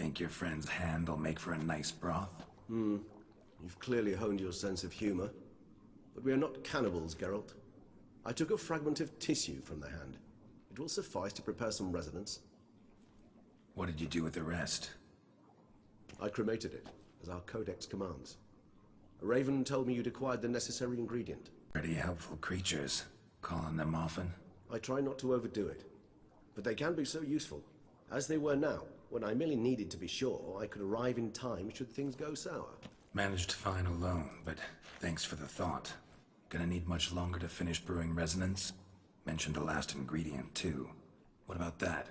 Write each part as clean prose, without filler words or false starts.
Think your friend's hand'll make for a nice broth? You've clearly honed your sense of humor. But we are not cannibals, Geralt. I took a fragment of tissue from the hand. It will suffice to prepare some resonance. What did you do with the rest? I cremated it, as our codex commands. A raven told me you'd acquired the necessary ingredient. Pretty helpful creatures. Calling them often? I try not to overdo it. But they can be so useful. As they were now, when I merely needed to be sure I could arrive in time should things go sour. Managed fine alone, but thanks for the thought. Gonna need much longer to finish brewing resonance? Mentioned a last ingredient, too. What about that?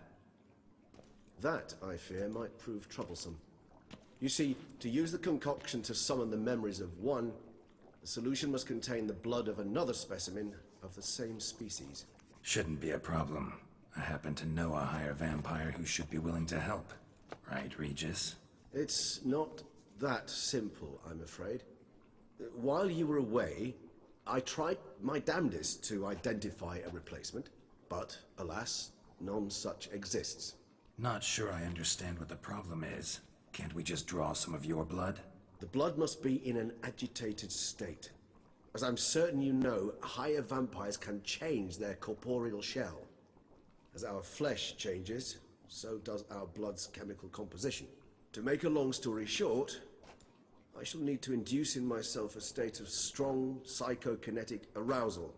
That, I fear, might prove troublesome. You see, to use the concoction to summon the memories of one, the solution must contain the blood of another specimen of the same species. Shouldn't be a problem. I happen to know a higher vampire who should be willing to help. Right, Regis? It's not that simple, I'm afraid. While you were away, I tried my damnedest to identify a replacement, but alas, none such exists. Not sure I understand what the problem is. Can't we just draw some of your blood? The blood must be in an agitated state. As I'm certain you know, higher vampires can change their corporeal shell. As our flesh changes, so does our blood's chemical composition. To make a long story short, I shall need to induce in myself a state of strong psychokinetic arousal.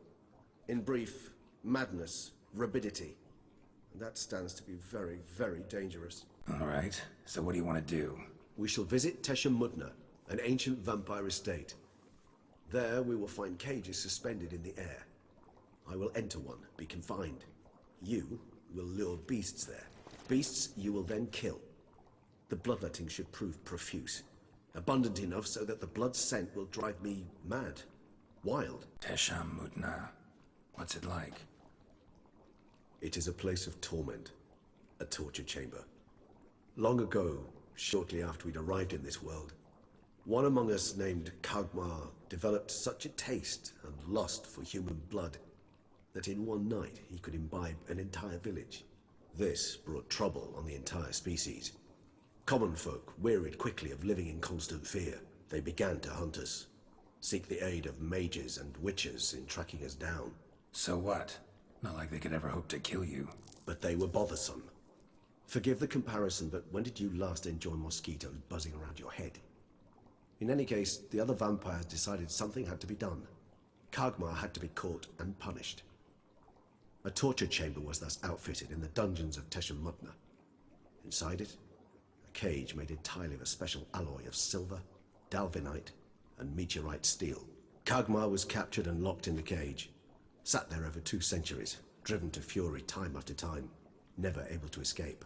In brief, madness, rabidity. And that stands to be very, very dangerous. All right, so what do you want to do? We shall visit Tesha Mudna, an ancient vampire estate. There we will find cages suspended in the air. I will enter one, be confined. You will lure beasts there. Beasts you will then kill. The bloodletting should prove profuse. Abundant enough so that the blood scent will drive me mad. Wild. Tesha Mudna. What's it like? It is a place of torment. A torture chamber. Long ago, shortly after we'd arrived in this world, one among us named Kagmar developed such a taste and lust for human blood that in one night he could imbibe an entire village. This brought trouble on the entire species. Common folk wearied quickly of living in constant fear. They began to hunt us, seek the aid of mages and witches in tracking us down. So what? Not like they could ever hope to kill you. But they were bothersome. Forgive the comparison, but when did you last enjoy mosquitoes buzzing around your head? In any case, the other vampires decided something had to be done. Kagmar had to be caught and punished. A torture chamber was thus outfitted in the dungeons of Tesha Mudna. Inside it, a cage made entirely of a special alloy of silver, dalvinite, and meteorite steel. Kagmar was captured and locked in the cage. Sat there over 2 centuries, driven to fury time after time, never able to escape.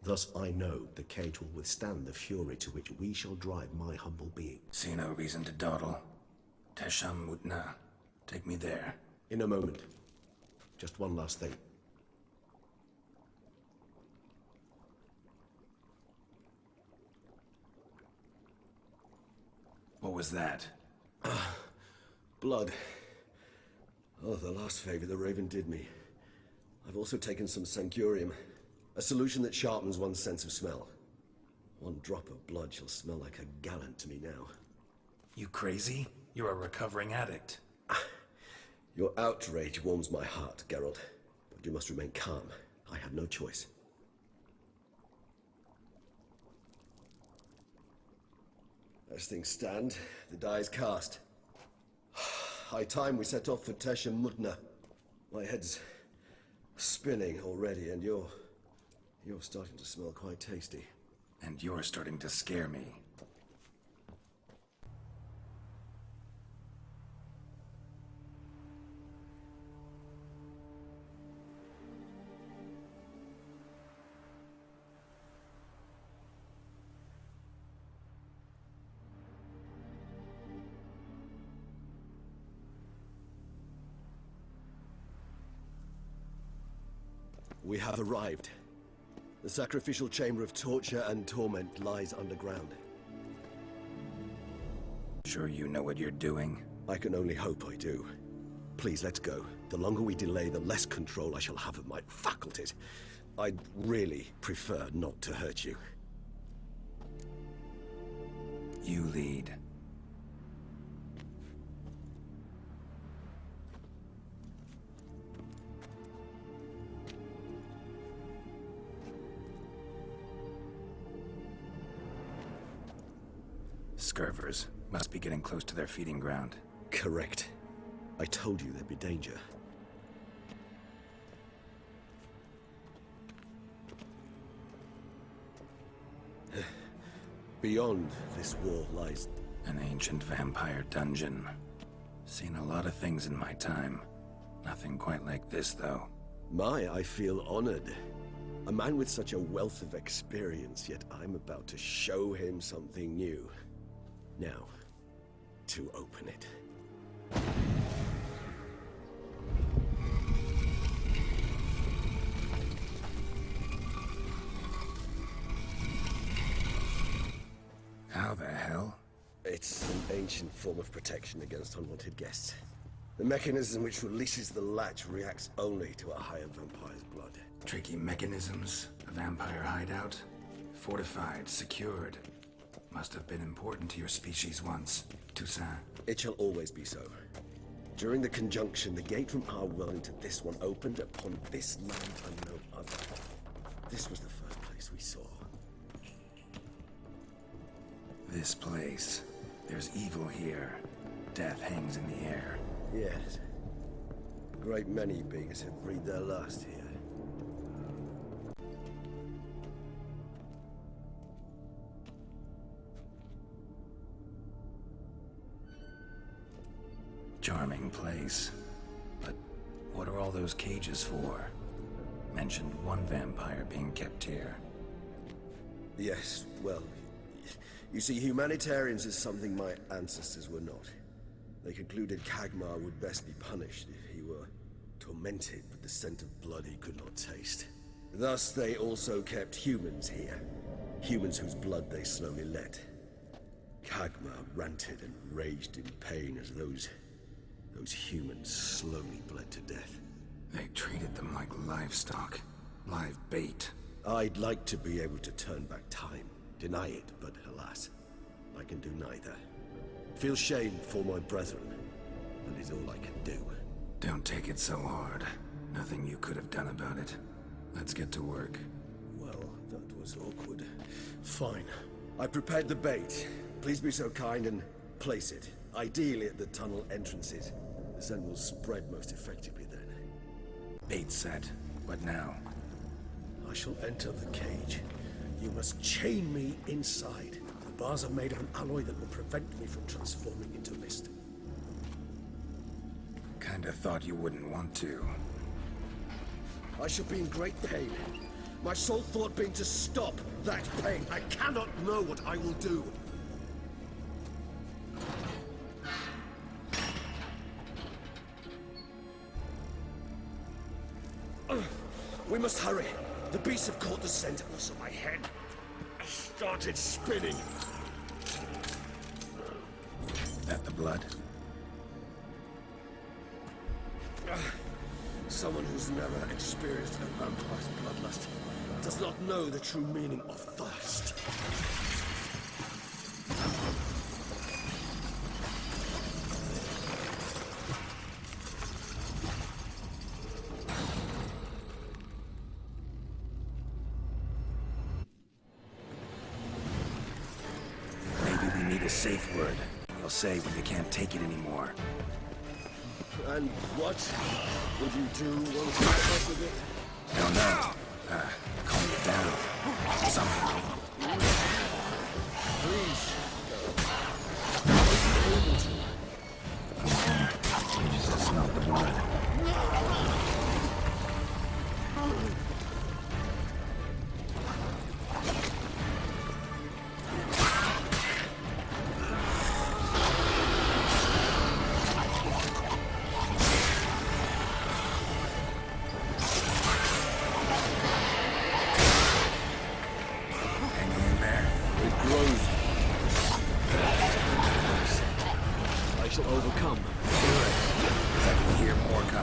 Thus I know the cage will withstand the fury to which we shall drive my humble being. See no reason to dawdle. Tesha Mudna. Take me there. In a moment. Just one last thing. What was that? Blood. Oh, the last favor the Raven did me. I've also taken some Sancurium, a solution that sharpens one's sense of smell. One drop of blood shall smell like a gallon to me now. You crazy? You're a recovering addict. Your outrage warms my heart, Geralt. But you must remain calm. I have no choice. As things stand, the die is cast. High time we set off for Tesha Mudna. My head's spinning already, and you're starting to smell quite tasty. And you're starting to scare me. We have arrived. The sacrificial chamber of torture and torment lies underground. Sure you know what you're doing? I can only hope I do. Please, let's go. The longer we delay, the less control I shall have of my faculties. I'd really prefer not to hurt you. You lead. Scurvers must be getting close to their feeding ground. Correct. I told you there'd be danger. Beyond this wall lies... An ancient vampire dungeon. Seen a lot of things in my time. Nothing quite like this, though. I feel honored. A man with such a wealth of experience, yet I'm about to show him something new. Now, to open it. How the hell? It's an ancient form of protection against unwanted guests. The mechanism which releases the latch reacts only to a higher vampire's blood. Tricky mechanisms, a vampire hideout. Fortified, secured. Must have been important to your species once, Toussaint. It shall always be so. During the conjunction, the gate from our world into this one opened upon this land and no other. This was the first place we saw. This place. There's evil here. Death hangs in the air. Yes. A great many beings have breathed their last here. Charming place. But what are all those cages for? Mentioned one vampire being kept here. Yes, well, you see, humanitarians is something my ancestors were not. They concluded Kagmar would best be punished if he were tormented with the scent of blood he could not taste. Thus, they also kept humans here. Humans whose blood they slowly let. Kagmar ranted and raged in pain as those humans slowly bled to death. They treated them like livestock. Live bait. I'd like to be able to turn back time. Deny it, but alas, I can do neither. Feel shame for my brethren. That is all I can do. Don't take it so hard. Nothing you could have done about it. Let's get to work. Well, that was awkward. Fine. I prepared the bait. Please be so kind and place it. Ideally at the tunnel entrances. The scent will spread most effectively then. Bait set. What now? I shall enter the cage. You must chain me inside. The bars are made of an alloy that will prevent me from transforming into mist. Kinda thought you wouldn't want to. I shall be in great pain. My sole thought being to stop that pain. I cannot know what I will do. We must hurry. The beasts have caught the scent, and also my head started spinning. That the blood? Someone who's never experienced a vampire's bloodlust does not know the true meaning of thirst. A safe word. You'll say when you can't take it anymore. And what would you do once you mess with it? Hell no. Calm it down. Something. Please. You just smell the blood. Overcome. Good. Because I can hear more coming.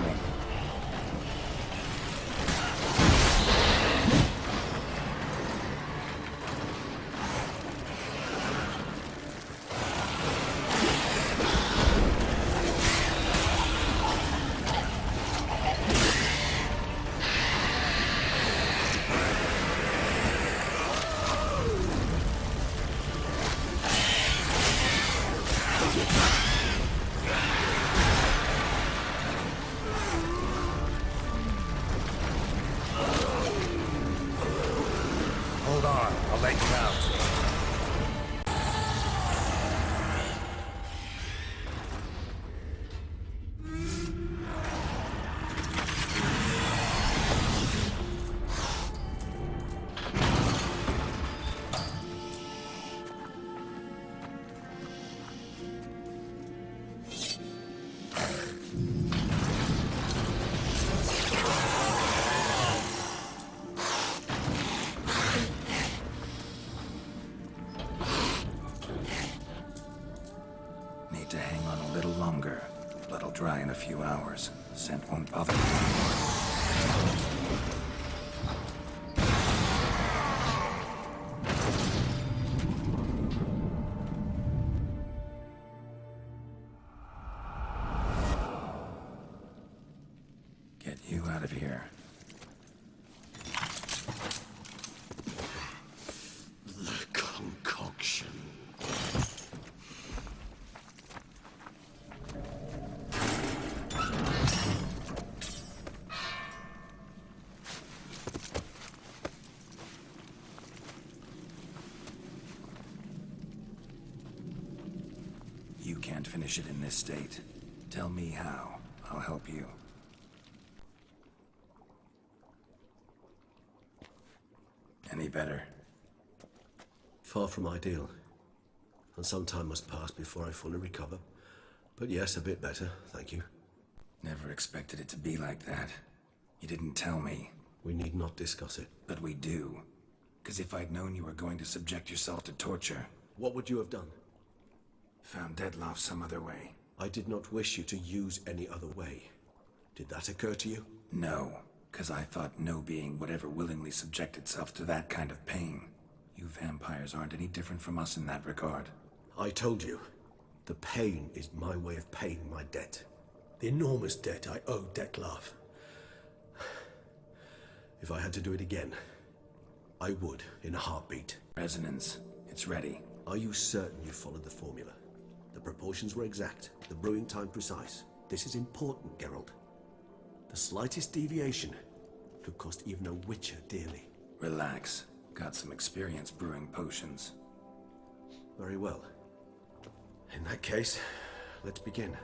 scent won't bother me. Get you out of here. The concoction. You can't finish it in this state. Tell me how. I'll help you. Any better? Far from ideal. And some time must pass before I fully recover. But yes, a bit better, thank you. Never expected it to be like that. You didn't tell me. We need not discuss it. But we do. Because if I'd known you were going to subject yourself to torture... What would you have done? Found Deadloff some other way. I did not wish you to use any other way. Did that occur to you? No, because I thought no being would ever willingly subject itself to that kind of pain. You vampires aren't any different from us in that regard. I told you. The pain is my way of paying my debt. The enormous debt I owe Dettlaff. If I had to do it again, I would, in a heartbeat. Resonance. It's ready. Are you certain you followed the formula? The proportions were exact, the brewing time precise. This is important, Geralt. The slightest deviation could cost even a witcher dearly. Relax. Got some experience brewing potions. Very well. In that case, let's begin.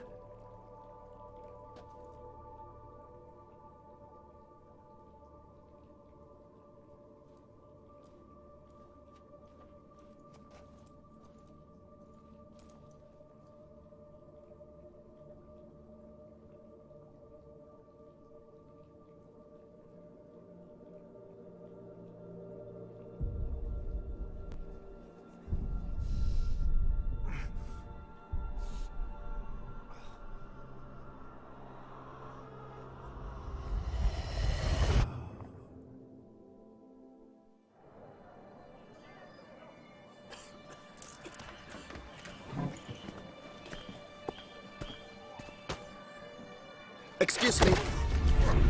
Excuse me.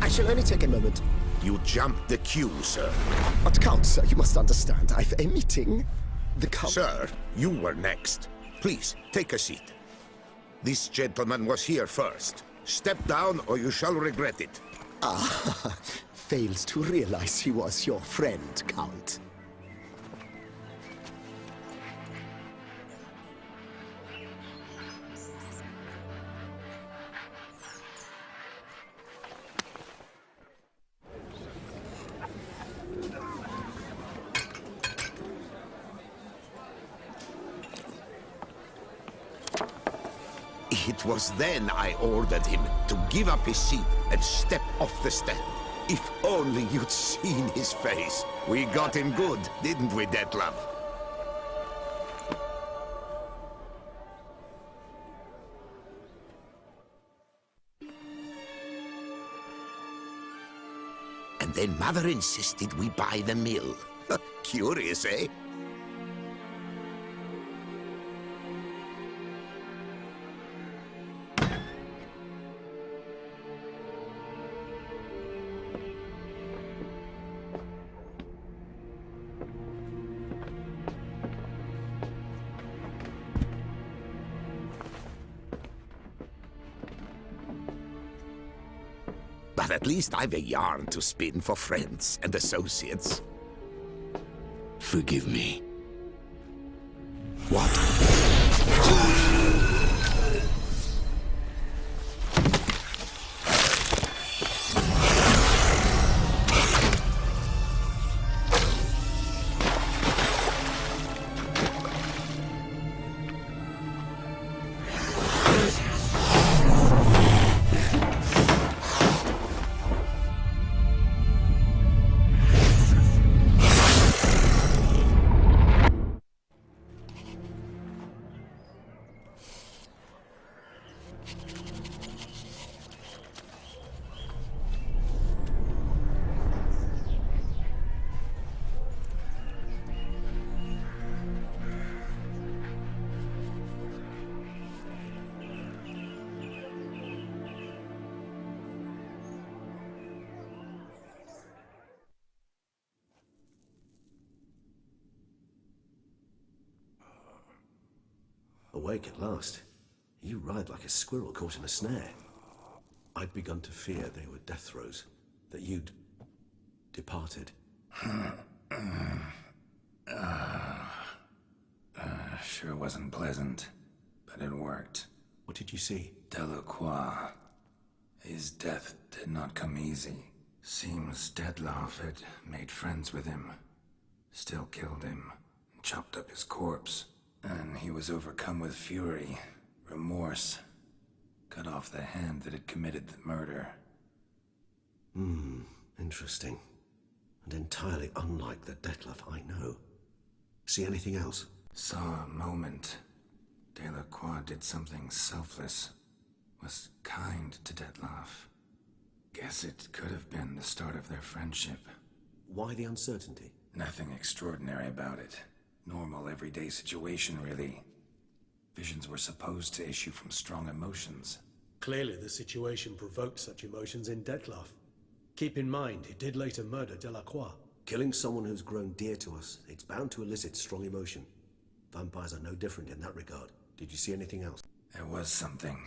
I shall only take a moment. You jumped the queue, sir. But Count, sir, you must understand. I've a meeting. The Count... Sir, you were next. Please, take a seat. This gentleman was here first. Step down or you shall regret it. Ah, fails to realize he was your friend, Count. It was then I ordered him to give up his seat and step off the stand. If only you'd seen his face. We got him good, didn't we, Detlef? And then Mother insisted we buy the mill. Curious, eh? But at least I've a yarn to spin for friends and associates. Forgive me. What? Awake at last. You ride like a squirrel caught in a snare. I'd begun to fear they were death throes, that you'd departed. Sure wasn't pleasant, but it worked. What did you see? Delacroix. His death did not come easy. Seems Dettlaff had made friends with him. Still killed him, chopped up his corpse. And he was overcome with fury, remorse. Cut off the hand that had committed the murder. Interesting. And entirely unlike the Dettlaff I know. See anything else? Saw a moment. Delacroix did something selfless. Was kind to Dettlaff. Guess it could have been the start of their friendship. Why the uncertainty? Nothing extraordinary about it. Normal, everyday situation, really. Visions were supposed to issue from strong emotions. Clearly the situation provoked such emotions in Dettlaff. Keep in mind, he did later murder Delacroix. Killing someone who's grown dear to us, it's bound to elicit strong emotion. Vampires are no different in that regard. Did you see anything else? There was something.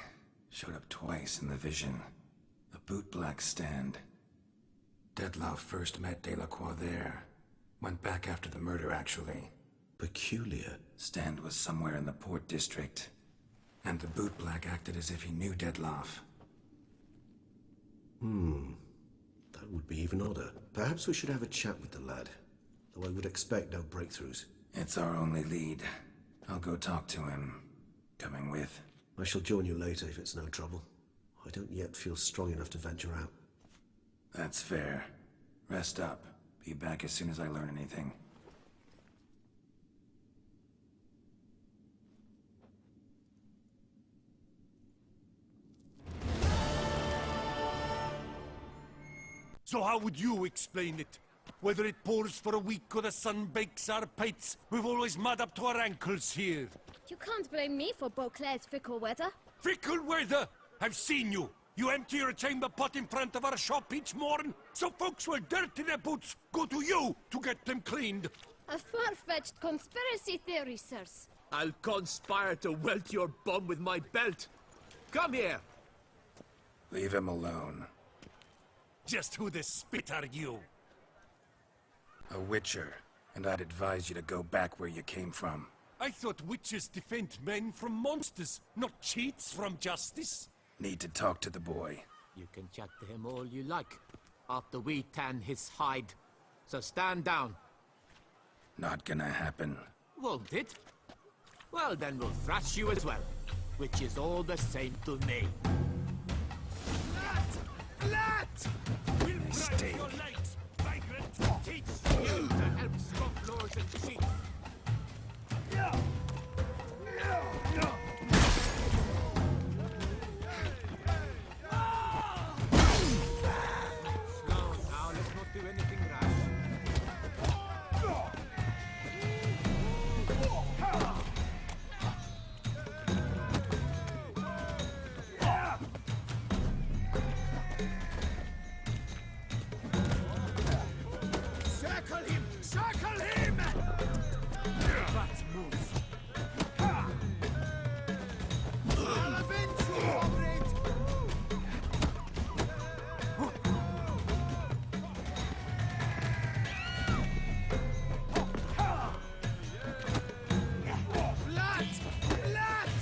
Showed up twice in the vision. A bootblack stand. Dettlaff first met Delacroix there. Went back after the murder, actually. Peculiar. Stand was somewhere in the Port District. And the bootblack acted as if he knew Dettlaff. That would be even odder. Perhaps we should have a chat with the lad. Though I would expect no breakthroughs. It's our only lead. I'll go talk to him. Coming with? I shall join you later if it's no trouble. I don't yet feel strong enough to venture out. That's fair. Rest up. Be back as soon as I learn anything. So how would you explain it? Whether it pours for a week or the sun bakes our pates, we've always mud up to our ankles here. You can't blame me for Beauclair's fickle weather. Fickle weather! I've seen you! You empty your chamber pot in front of our shop each morn, so folks will dirty their boots, go to you to get them cleaned. A far-fetched conspiracy theory, sirs. I'll conspire to welt your bum with my belt. Come here! Leave him alone. Just who the spit are you? A witcher, and I'd advise you to go back where you came from. I thought witches defend men from monsters, not cheats from justice. Need to talk to the boy. You can chat to him all you like, after we tan his hide. So stand down. Not gonna happen. Won't it? Well, then we'll thrash you as well, which is all the same to me. Lat! We'll Mistake. bribe your legs, vagrant! Teach you to help scrub floors and sheets! Slow now, let's not do anything rash. Circle him! Circle him! That move! I'll avenge you, comrade! Lat! Lat!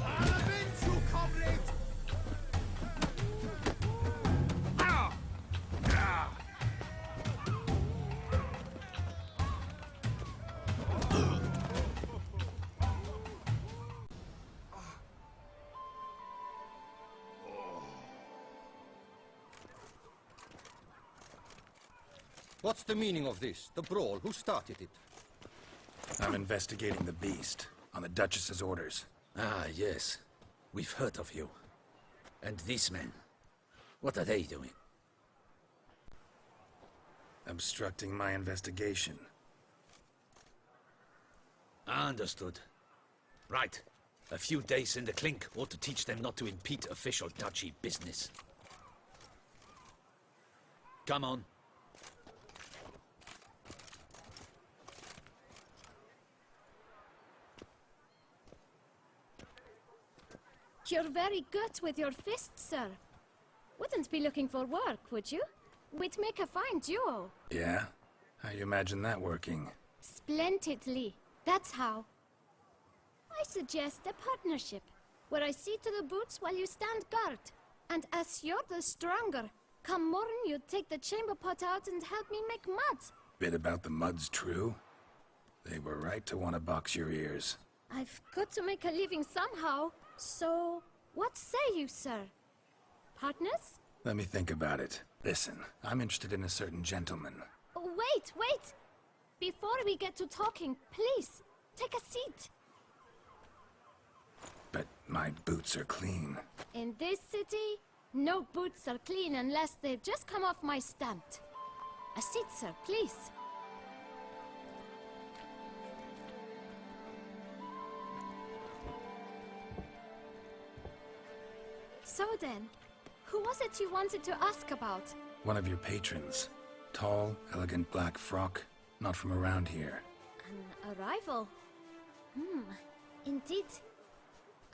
I'll avenge you, comrade! Ah! Ah! What's the meaning of this? The brawl? Who started it? I'm investigating the beast, on the Duchess's orders. Ah, yes. We've heard of you. And these men, what are they doing? Obstructing my investigation. Understood. Right. A few days in the clink ought to teach them not to impede official duchy business. Come on. You're very good with your fists, sir. Wouldn't be looking for work, would you? We'd make a fine duo. Yeah? How you imagine that working? Splendidly. That's how. I suggest a partnership, where I see to the boots while you stand guard. And as you're the stronger, come morn you take the chamber pot out and help me make mud. Bit about the mud's true? They were right to want to box your ears. I've got to make a living somehow, so what say you, sir? Partners? Let me think about it. Listen, I'm interested in a certain gentleman. Oh, wait! Before we get to talking, please, take a seat. But my boots are clean. In this city, no boots are clean unless they've just come off my stamp. A seat, sir, please. So then, who was it you wanted to ask about? One of your patrons. Tall, elegant black frock. Not from around here. An arrival? Indeed.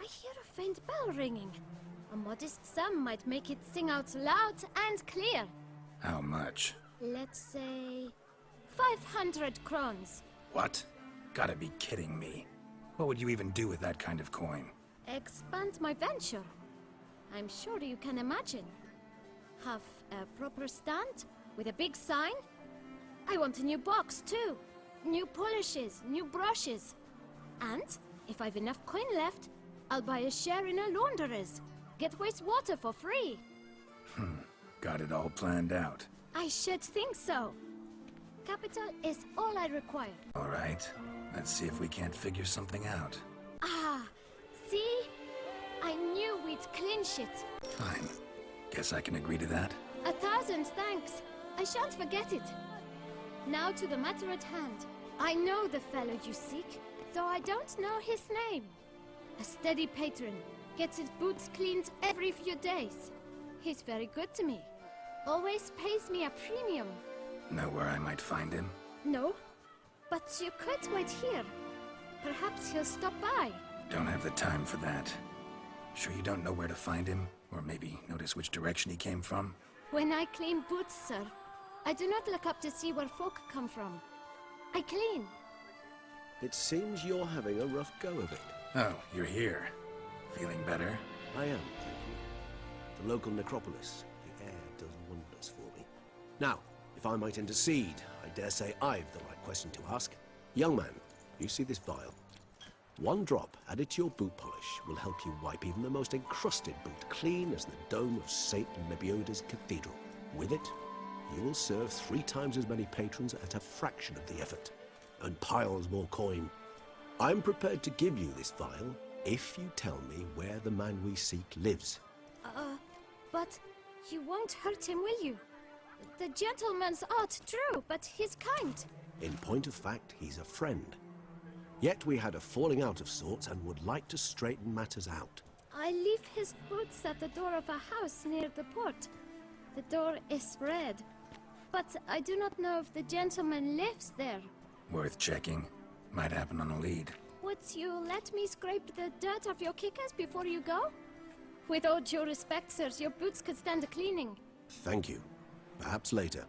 I hear a faint bell ringing. A modest sum might make it sing out loud and clear. How much? Let's say 500 crowns. What? Gotta be kidding me. What would you even do with that kind of coin? Expand my venture. I'm sure you can imagine. Have a proper stand with a big sign. I want a new box too. New polishes, new brushes. And if I've enough coin left, I'll buy a share in a launderer's. Get wastewater for free. Got it all planned out. I should think so. Capital is all I require. All right. Let's see if we can't figure something out. Ah, see? I knew we'd clinch it. Fine. Guess I can agree to that. 1,000 thanks. I shan't forget it. Now to the matter at hand. I know the fellow you seek, though I don't know his name. A steady patron. Gets his boots cleaned every few days. He's very good to me. Always pays me a premium. Know where I might find him? No, but you could wait here. Perhaps he'll stop by. Don't have the time for that. Sure you don't know where to find him? Or maybe notice which direction he came from? When I clean boots, sir, I do not look up to see where folk come from. I clean. It seems you're having a rough go of it. Oh, you're here. Feeling better? I am, thank you. The local necropolis. The air does wonders for me. Now, if I might intercede, I dare say I've the right question to ask. Young man, you see this vial? One drop added to your boot polish will help you wipe even the most encrusted boot clean as the dome of St. Lebioda's cathedral. With it, you will serve 3 times as many patrons at a fraction of the effort, and piles more coin. I'm prepared to give you this vial if you tell me where the man we seek lives. But you won't hurt him, will you? The gentleman's art, true, but he's kind. In point of fact, he's a friend. Yet we had a falling out of sorts and would like to straighten matters out. I leave his boots at the door of a house near the port. The door is red, but I do not know if the gentleman lives there. Worth checking. Might happen on a lead. Would you let me scrape the dirt off your kickers before you go? With all due respect, sirs, your boots could stand a cleaning. Thank you. Perhaps later.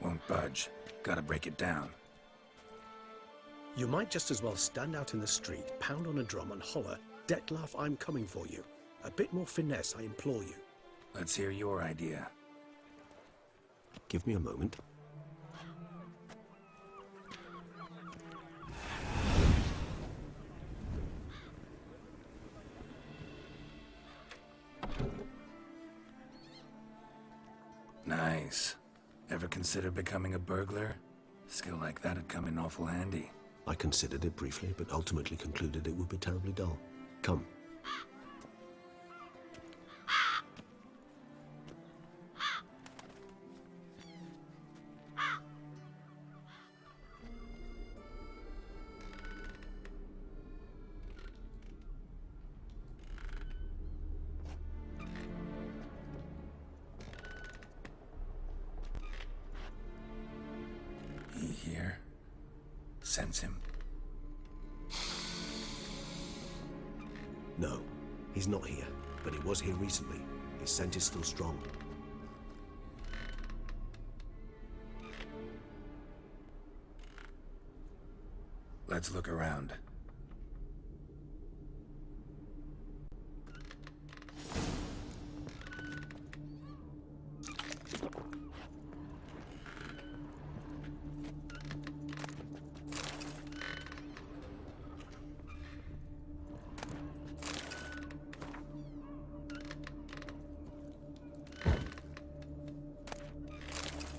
Won't budge. Gotta break it down. You might just as well stand out in the street, pound on a drum and holler, "Detlef, I'm coming for you." A bit more finesse, I implore you. Let's hear your idea. Give me a moment. Nice. Ever consider becoming a burglar? Skill like that'd come in awful handy. I considered it briefly, but ultimately concluded it would be terribly dull. Come. sense him? No, he's not here, but he was here recently. His scent is still strong. Let's look around.